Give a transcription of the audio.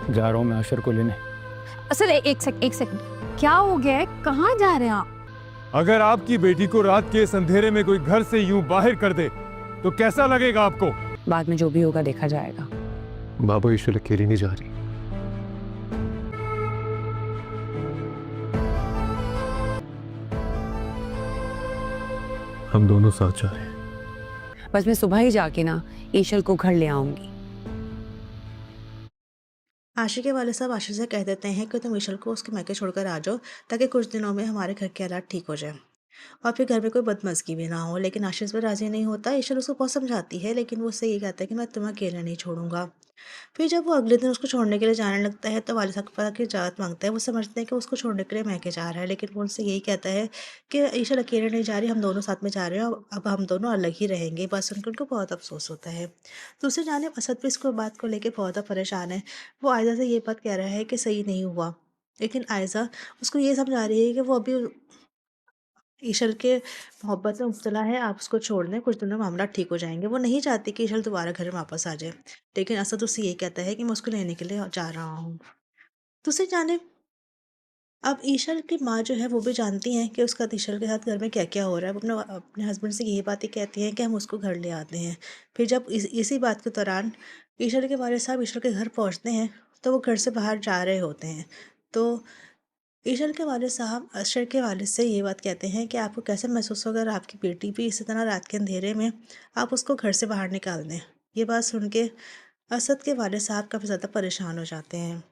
जा रहा हूँ मैं आशर को लेने। असल एक सेकंड, क्या हो गया है? कहाँ जा रहे हैं आप? अगर आपकी बेटी को रात के इस अंधेरे में कोई घर से यूं बाहर कर दे तो कैसा लगेगा आपको? बाद में जो भी होगा देखा जाएगा। बाबा ईश्वर अकेली नहीं जा रही। हम दोनों साथ जा रहे हैं। बस मैं सुबह ही जाके ना ईशल को घर ले आऊंगी। आशी के वाले साहब आशी से कह देते हैं कि तुम ईशल को उसके मैके छोड़कर आ जाओ, ताकि कुछ दिनों में हमारे घर के हालात ठीक हो जाए और फिर घर में कोई बदमज़गी भी ना हो। लेकिन आशीष पर राजी नहीं होता। ईशल उसको बहुत समझाती है, लेकिन वो उससे ये कहता है कि मैं तुम्हें अकेला नहीं छोड़ूंगा। फिर जब वो अगले दिन उसको छोड़ने के लिए जाने लगता है तो वालिद साहब पर की इजाज़त मांगता है। वो समझते हैं कि उसको छोड़ने के लिए मैके जा रहा है, लेकिन वो उनसे यही कहता है कि ईशल अकेले नहीं जा रही, हम दोनों साथ में जा रहे हैं और अब हम दोनों अलग ही रहेंगे। बस सुनकर उनको बहुत अफसोस होता है। दूसरी जानिब असद भी इसको बात को लेकर बहुत परेशान है। वो आयज़ा से ये बात कह रहा है कि सही नहीं हुआ, लेकिन आयज़ा उसको ये समझा रही है कि वो अभी ईशल के मोहब्बत में मुब्तला है, आप उसको छोड़ दें, कुछ दिनों में मामला ठीक हो जाएँगे। वो नहीं चाहती कि ईशल दोबारा घर में वापस आ जाए, लेकिन असद उससे ये कहता है कि मैं उसको लेने के लिए जा रहा हूँ। दूसरी जानिब अब ईशल की माँ जो है वो भी जानती हैं कि उसका ईशल के साथ घर में क्या-क्या हो रहा है। वो अपने अपने हस्बैंड से यही बातें कहती हैं कि हम उसको घर ले आते हैं। फिर जब इसी बात के दौरान ईशल के वालिद साहब ईशल के घर पहुँचते हैं, तो वो घर से बाहर जा रहे होते हैं। तो ईशल के वालिद साहब अशर के वालिद से ये बात कहते हैं कि आपको कैसे महसूस होगा अगर आपकी बेटी भी इसी तरह रात के अंधेरे में आप उसको घर से बाहर निकाल दें। ये बात सुन के असद के वालिद साहब काफ़ी ज़्यादा परेशान हो जाते हैं।